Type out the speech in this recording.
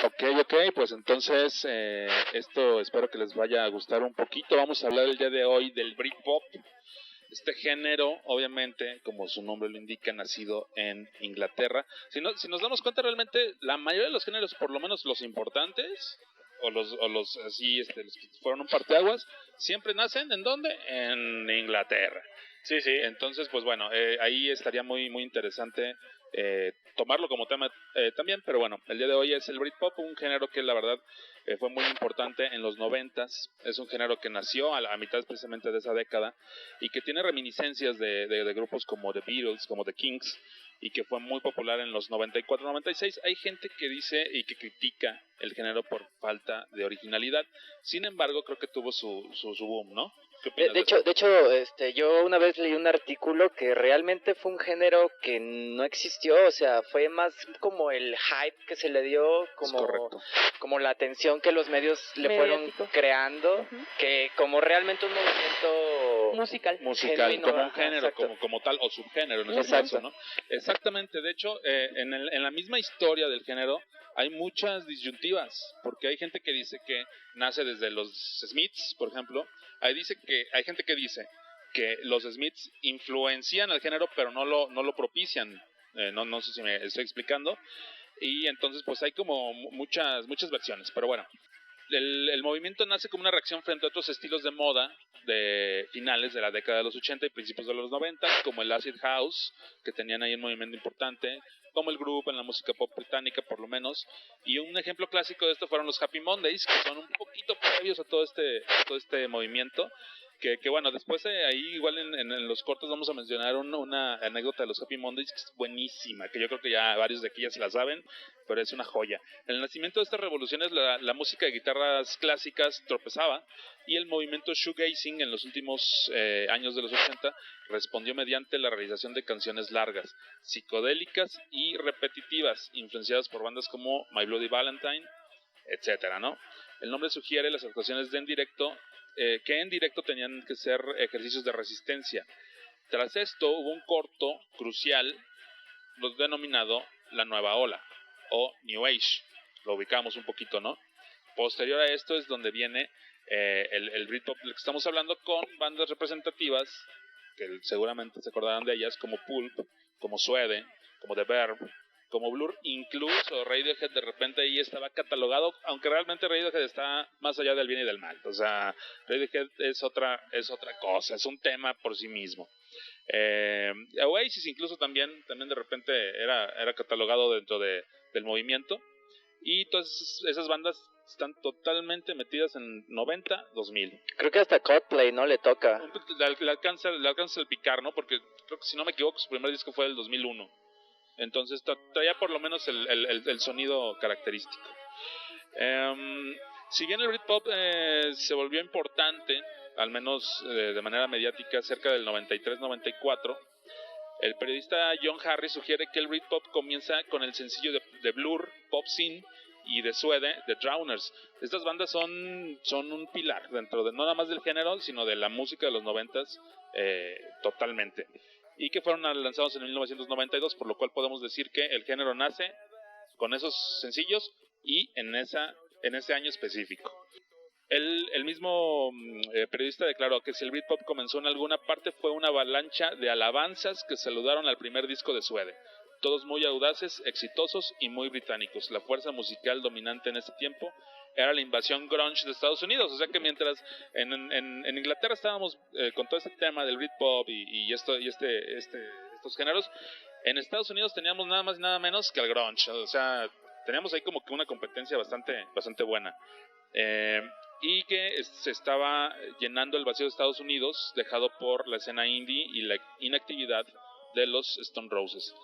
Ok, pues entonces esto espero que les vaya a gustar un poquito. Vamos a hablar el día de hoy del Britpop. Este género, obviamente, como su nombre lo indica, nacido en Inglaterra. Si nos damos cuenta, realmente la mayoría de los géneros, por lo menos los importantes, o los así, los que fueron un parteaguas, siempre nacen ¿en dónde? En Inglaterra. Sí, sí. Entonces, pues bueno, ahí estaría muy interesante tomarlo como tema también, pero bueno, el día de hoy es el Britpop, un género que la verdad fue muy importante en los 90s, es un género que nació a mitad precisamente de esa década y que tiene reminiscencias de grupos como The Beatles, como The Kings, y que fue muy popular en los 94-96. Hay gente que dice y que critica el género por falta de originalidad, sin embargo creo que tuvo su boom, ¿no? ¿Qué opinas de eso? De hecho, yo una vez leí un artículo que realmente fue un género que no existió, o sea, fue más como el hype que se le dio, Es correcto. como la atención que los medios le fueron Mediático. creando, Ujú. que como realmente un movimiento Musical. genuino, como un ajá, género, exacto. como tal, o subgénero en este Exacto. caso, ¿no? Exactamente, de hecho, en la misma historia del género hay muchas disyuntivas, porque hay gente que dice que nace desde los Smiths, por ejemplo, hay gente que dice que los Smiths influencian al género, pero no lo propician, no sé si me estoy explicando, y entonces pues hay como muchas versiones, pero bueno, el movimiento nace como una reacción frente a otros estilos de moda de finales de la década de los 80 y principios de los 90, como el acid house, que tenían ahí un movimiento importante, como el groove en la música pop británica por lo menos, y un ejemplo clásico de esto fueron los Happy Mondays, que son un poquito previos a todo este movimiento, que bueno, después ahí igual en los cortos vamos a mencionar una anécdota de los Happy Mondays que es buenísima, que yo creo que ya varios de aquí ya se la saben, pero es una joya. El nacimiento de estas revoluciones, la música de guitarras clásicas tropezaba y el movimiento shoegazing en los últimos años de los 80 respondió mediante la realización de canciones largas, psicodélicas y repetitivas, influenciadas por bandas como My Bloody Valentine, etcétera, ¿no? El nombre sugiere las actuaciones de en directo, que en directo tenían que ser ejercicios de resistencia. Tras esto hubo un corto crucial, lo denominado la nueva ola, o New Age, lo ubicamos un poquito, ¿no? Posterior a esto es donde viene el Britpop del que estamos hablando, con bandas representativas, que seguramente se acordarán de ellas, como Pulp, como Suede, como The Verb, como Blur, incluso Radiohead de repente ahí estaba catalogado, aunque realmente Radiohead está más allá del bien y del mal, o sea, Radiohead es otra cosa, es un tema por sí mismo. Oasis incluso también de repente era catalogado dentro del movimiento, y todas esas bandas están totalmente metidas en 90, 2000. Creo que hasta Coldplay no le toca. Le alcanza el picar, ¿no? Porque creo que si no me equivoco su primer disco fue del 2001. Entonces traía por lo menos el sonido característico. Si bien el Britpop se volvió importante, al menos de manera mediática, cerca del 93-94, el periodista John Harris sugiere que el Britpop comienza con el sencillo de Blur, Pop Scene, y de Suede, The Drowners. Estas bandas son un pilar dentro de no nada más del género, sino de la música de los 90s totalmente. Y que fueron lanzados en 1992, por lo cual podemos decir que el género nace con esos sencillos y en ese año específico. El mismo periodista declaró que si el Britpop comenzó en alguna parte fue una avalancha de alabanzas que saludaron al primer disco de Suede. Todos muy audaces, exitosos y muy británicos. La fuerza musical dominante en ese tiempo era la invasión grunge de Estados Unidos. O sea que mientras en Inglaterra estábamos con todo este tema del Britpop y estos géneros, en Estados Unidos teníamos nada más y nada menos que el grunge. O sea, teníamos ahí como que una competencia bastante buena. Y que se estaba llenando el vacío de Estados Unidos, dejado por la escena indie y la inactividad de los Stone Roses.